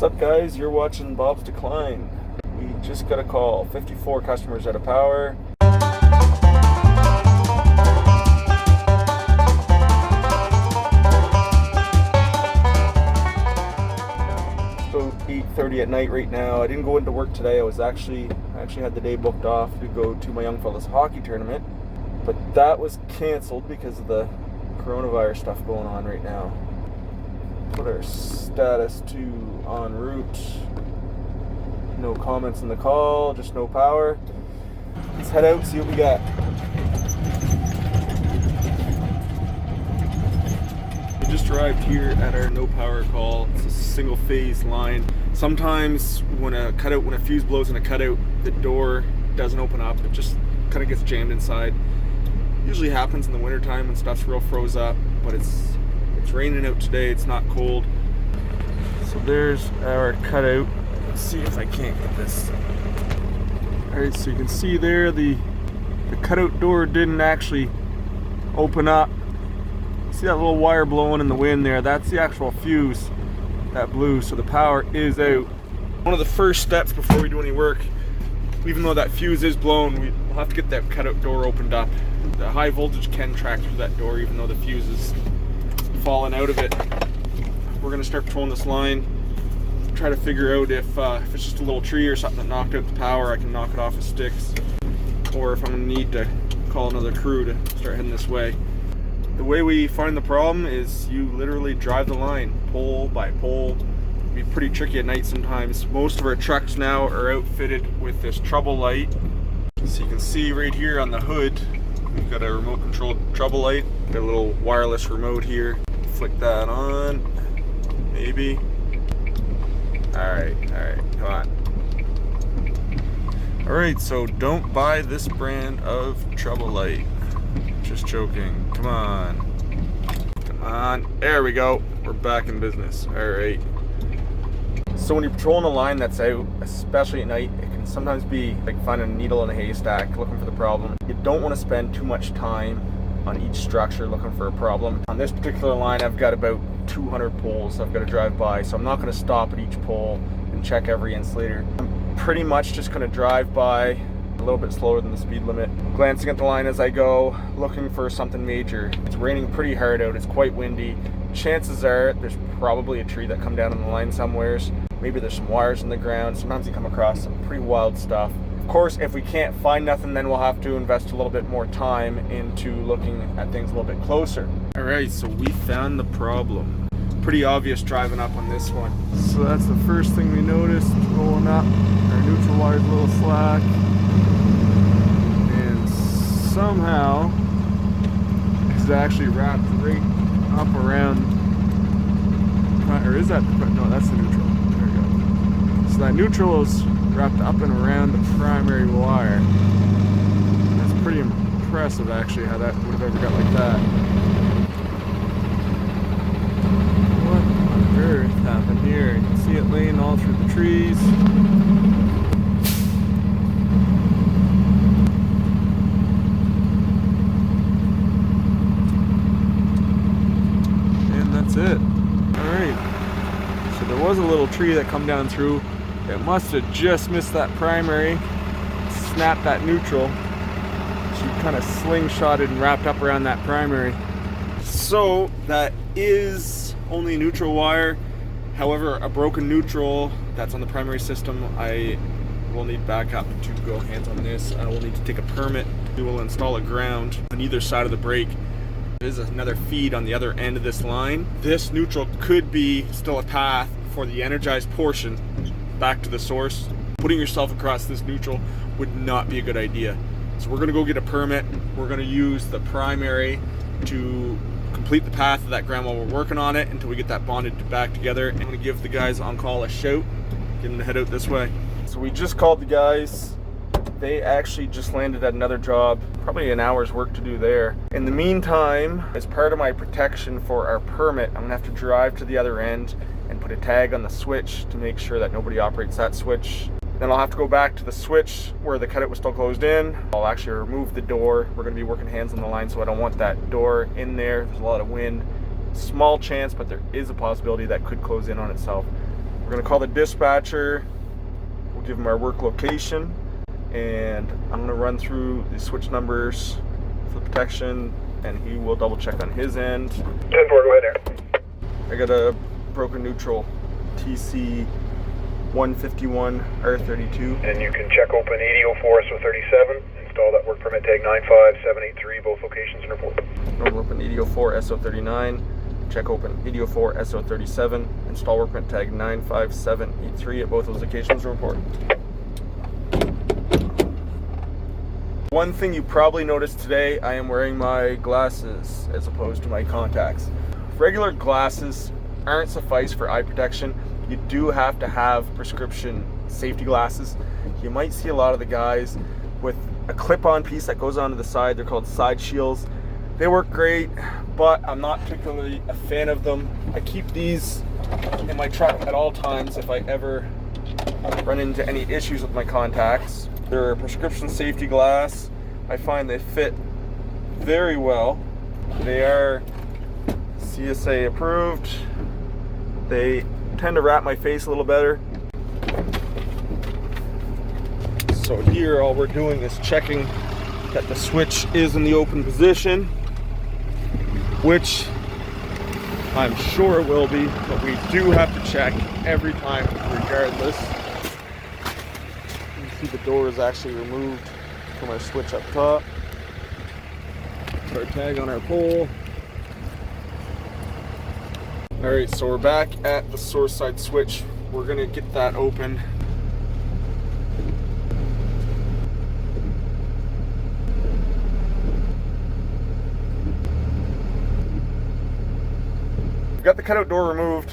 What's up, guys? You're watching Bob's Decline. We just got a call. 54 customers out of power. About 8:30 at night right now. I didn't go into work today. I actually had the day booked off to go to my young fella's hockey tournament, but that was canceled because of the coronavirus stuff going on right now. Put our status to en route. No comments in the call, just no power. Let's head out, see what we got. We just arrived here at our no power call. It's a single phase line. Sometimes when a fuse blows in a cutout, the door doesn't open up. It just kind of gets jammed inside. Usually happens in the wintertime when stuff's real froze up, but it's raining out today. It's not cold. So there's our cutout. Let's see if I can't get this. Alright, so you can see there the cutout door didn't actually open up. See that little wire blowing in the wind there? That's the actual fuse that blew, so the power is out. One of the first steps before we do any work, even though that fuse is blown, we'll have to get that cutout door opened up. The high voltage can track through that door even though the fuse is falling out of it. We're going to start patrolling this line, try to figure out if it's just a little tree or something that knocked out the power. I can knock it off with sticks, or if I'm going to need to call another crew to start heading this way. The way we find the problem is you literally drive the line pole by pole. It'd be pretty tricky at night sometimes. Most of our trucks now are outfitted with this trouble light. So you can see right here on the hood, we've got a remote controlled trouble light. Got a little wireless remote here. Flick that on, maybe. Alright, come on. Alright, so don't buy this brand of trouble light. Just joking. Come on. There we go. We're back in business. Alright. So when you're patrolling a line that's out, especially at night, it can sometimes be like finding a needle in a haystack looking for the problem. You don't want to spend too much time on each structure looking for a problem. On this particular line, I've got about 200 poles I've got to drive by, so I'm not going to stop at each pole and check every insulator. I'm pretty much just going to drive by a little bit slower than the speed limit, glancing at the line as I go, looking for something major. It's raining pretty hard out, it's quite windy. Chances are there's probably a tree that come down on the line somewheres. Maybe there's some wires in the ground. Sometimes you come across some pretty wild stuff. Of course, if we can't find nothing, then we'll have to invest a little bit more time into looking at things a little bit closer. Alright, so we found the problem. Pretty obvious driving up on this one. So that's the first thing we noticed, rolling up. Our neutral wire's a little slack. And somehow, it's actually wrapped right up around, or is that, no, that's the neutral. There we go. So that neutral is wrapped up and around the primary wire. That's pretty impressive actually, how that would have ever got like that. What on earth happened here? You can see it laying all through the trees. And that's it. Alright. So there was a little tree that come down through. It must have just missed that primary, snapped that neutral. She kind of slingshotted and wrapped up around that primary. So that is only neutral wire. However, a broken neutral that's on the primary system, I will need backup to go hands on this. I will need to take a permit. We will install a ground on either side of the break. There's another feed on the other end of this line. This neutral could be still a path for the energized portion back to the source. Putting yourself across this neutral would not be a good idea. So we're gonna go get a permit. We're gonna use the primary to complete the path of that ground while we're working on it until we get that bonded back together. I'm gonna give the guys on call a shout, get them to head out this way. So we just called the guys. They actually just landed at another job, probably an hour's work to do there. In the meantime, as part of my protection for our permit, I'm gonna have to drive to the other end and put a tag on the switch to make sure that nobody operates that switch. Then I'll have to go back to the switch where the cutout was still closed in. I'll actually remove the door. We're gonna be working hands on the line, so I don't want that door in there. There's a lot of wind. Small chance, but there is a possibility that could close in on itself. We're We're gonna call the dispatcher, we'll give him our work location, and I'm gonna run through the switch numbers for the protection, and he will double check on his end. 10-4, go ahead there. I got a broken neutral TC 151 R32. And you can check open 8004 SO37, install that work permit tag 95783, both locations and report. Normal open 8004 SO39, check open 8004 SO37, install work permit tag 95783 at both those locations and report. One thing you probably noticed today, I am wearing my glasses as opposed to my contacts. Regular glasses aren't suffice for eye protection. You do have to have prescription safety glasses. You might see a lot of the guys with a clip-on piece that goes onto the side. They're called side shields. They work great, but I'm not particularly a fan of them. I keep these in my truck at all times if I ever run into any issues with my contacts. They're a prescription safety glass. I find they fit very well. They are CSA approved. They tend to wrap my face a little better. So here all we're doing is checking that the switch is in the open position, which I'm sure it will be, but we do have to check every time regardless. You see the door is actually removed from our switch up top. Put our tag on our pole. Alright, so we're back at the source side switch. We're gonna get that open. We've got the cutout door removed.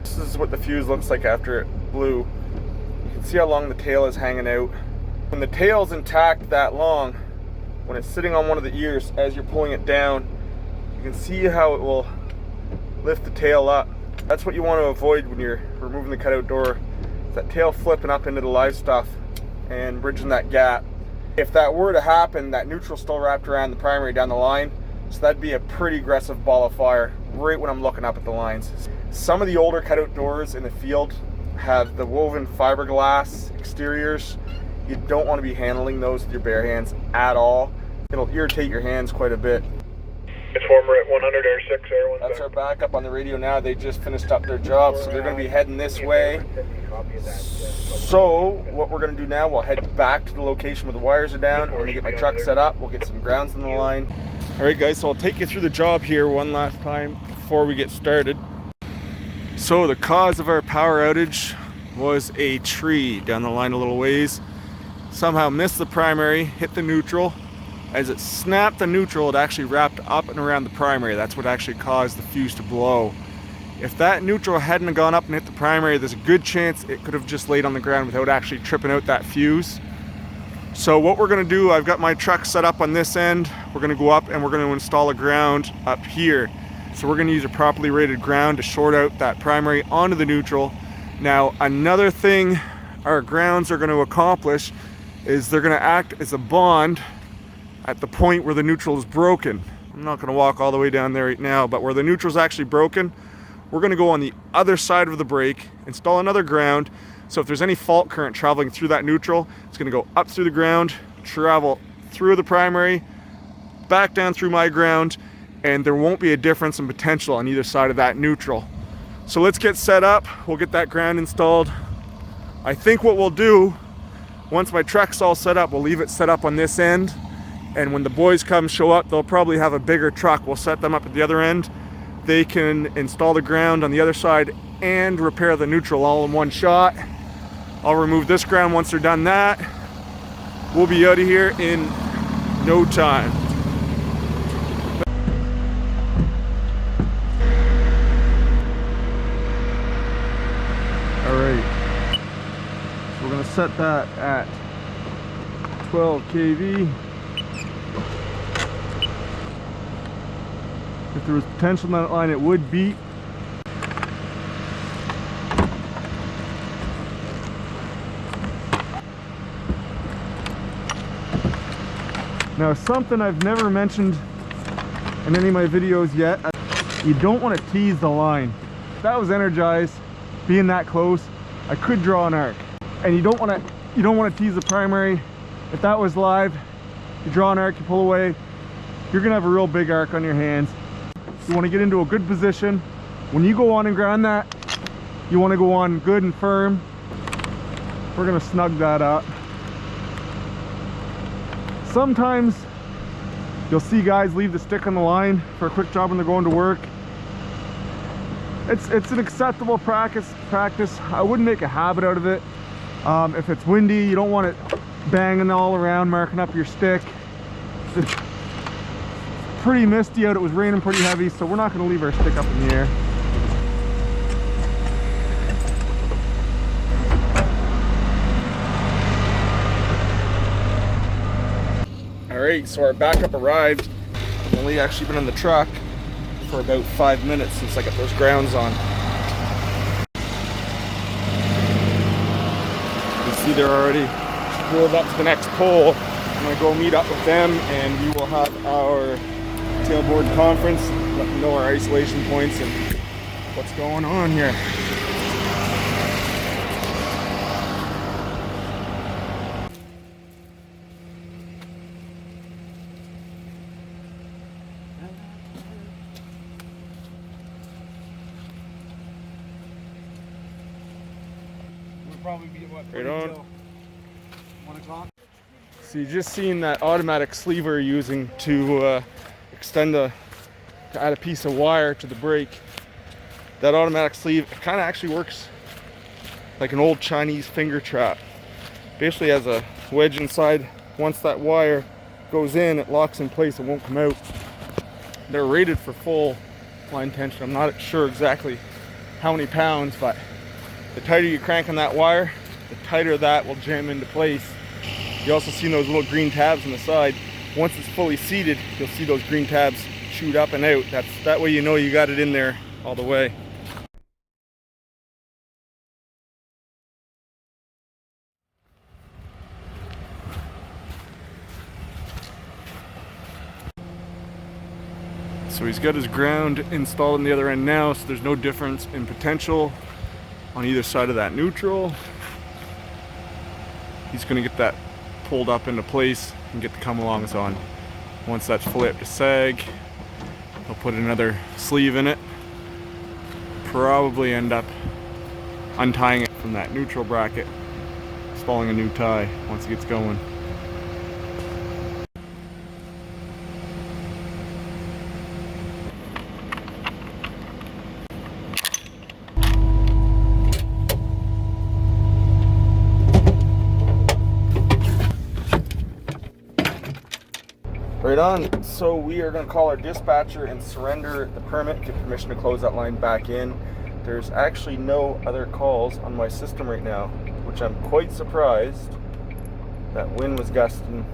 This is what the fuse looks like after it blew. You can see how long the tail is hanging out. When the tail's intact that long, when it's sitting on one of the ears, as you're pulling it down, you can see how it will lift the tail up. That's what you want to avoid when you're removing the cutout door, that tail flipping up into the live stuff and bridging that gap. If that were to happen, that neutral still wrapped around the primary down the line, so that'd be a pretty aggressive ball of fire right when I'm looking up at the lines. Some of the older cutout doors in the field have the woven fiberglass exteriors. You don't want to be handling those with your bare hands at all. It'll irritate your hands quite a bit. It's former at 100 R6, Air 1. That's our backup on the radio now. They just finished up their job, so they're going to be heading this way. So what we're going to do now, we'll head back to the location where the wires are down. I'm going to get my truck set up. We'll get some grounds on the line. All right, guys, so I'll take you through the job here one last time before we get started. So the cause of our power outage was a tree down the line a little ways. Somehow missed the primary, hit the neutral. As it snapped the neutral, it actually wrapped up and around the primary. That's what actually caused the fuse to blow. If that neutral hadn't gone up and hit the primary, there's a good chance it could have just laid on the ground without actually tripping out that fuse. So what we're gonna do, I've got my truck set up on this end. We're gonna go up and we're gonna install a ground up here. So we're gonna use a properly rated ground to short out that primary onto the neutral. Now, another thing our grounds are gonna accomplish is they're gonna act as a bond at the point where the neutral is broken. I'm not gonna walk all the way down there right now, but where the neutral is actually broken, we're gonna go on the other side of the break, install another ground, so if there's any fault current traveling through that neutral, it's gonna go up through the ground, travel through the primary, back down through my ground, and there won't be a difference in potential on either side of that neutral. So let's get set up, we'll get that ground installed. I think what we'll do, once my truck's all set up, we'll leave it set up on this end, and when the boys come show up, they'll probably have a bigger truck. We'll set them up at the other end. They can install the ground on the other side and repair the neutral all in one shot. I'll remove this ground once they're done that. We'll be out of here in no time. All right, so we're gonna set that at 12 kV. If there was potential on that line, it would beep. Now, something I've never mentioned in any of my videos yet, you don't want to tease the line. If that was energized, being that close, I could draw an arc. And you don't want to tease the primary. If that was live, you draw an arc, you pull away, you're gonna have a real big arc on your hands. You want to get into a good position. When you go on and ground that, you want to go on good and firm. We're gonna snug that up. Sometimes you'll see guys leave the stick on the line for a quick job when they're going to work. It's an acceptable practice. I wouldn't make a habit out of it. If it's windy, you don't want it banging all around, marking up your stick. It's pretty misty out. It was raining pretty heavy, so we're not going to leave our stick up in the air. Alright, so our backup arrived. I've only actually been in the truck for about 5 minutes since I got those grounds on. You see they're already rolled up to the next pole. I'm going to go meet up with them and we will have our tailboard conference, let them know our isolation points and what's going on here. Probably be what, Right on. 1 o'clock. So you just seen that automatic sleeve we're using to to add a piece of wire to the brake. That automatic sleeve, it kind of actually works like an old Chinese finger trap. Basically has a wedge inside. Once that wire goes in, it locks in place, it won't come out. They're rated for full line tension. I'm not sure exactly how many pounds, but the tighter you crank on that wire, the tighter that will jam into place. You also see those little green tabs on the side. Once it's fully seated, you'll see those green tabs shoot up and out. That way you know you got it in there all the way. So he's got his ground installed on the other end now, so there's no difference in potential on either side of that neutral. He's going to get that pulled up into place and get the come-alongs on. Once that's fully up to sag, he'll put another sleeve in it. Probably end up untying it from that neutral bracket, installing a new tie once it gets going. Right on. So we are going to call our dispatcher and surrender the permit, get permission to close that line back in. There's actually no other calls on my system right now, which I'm quite surprised. That wind was gusting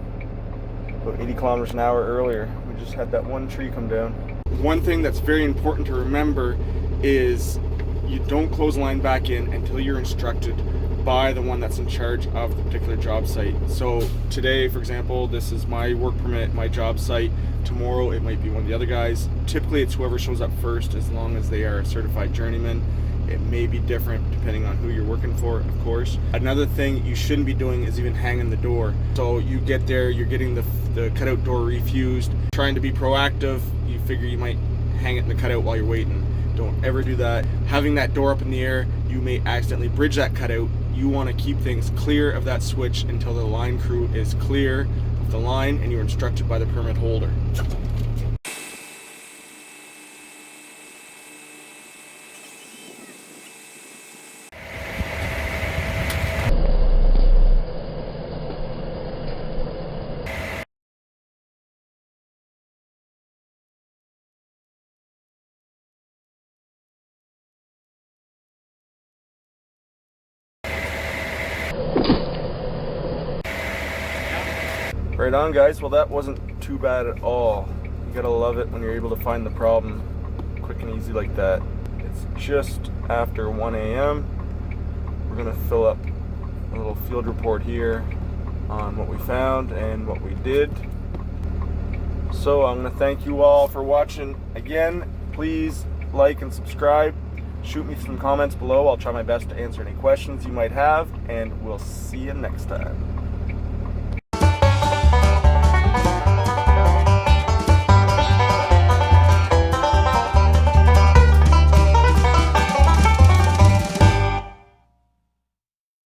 about 80 kilometers an hour earlier. We just had that one tree come down. One thing that's very important to remember is you don't close the line back in until you're instructed by the one that's in charge of the particular job site. So today, for example, this is my work permit, my job site. Tomorrow it might be one of the other guys. Typically it's whoever shows up first, as long as they are a certified journeyman. It may be different depending on who you're working for, of course. Another thing you shouldn't be doing is even hanging the door. So you get there, you're getting the cutout door refused, trying to be proactive, you figure you might hang it in the cutout while you're waiting. Don't ever do that. Having that door up in the air, you may accidentally bridge that cutout. You want to keep things clear of that switch until the line crew is clear of the line and you're instructed by the permit holder. Right on, guys. Well, that wasn't too bad at all. You gotta love it when you're able to find the problem quick and easy like that. It's just after 1 a.m. We're gonna fill up a little field report here on what we found and what we did. So I'm gonna thank you all for watching. Again, please like and subscribe. Shoot me some comments below. I'll try my best to answer any questions you might have, and we'll see you next time.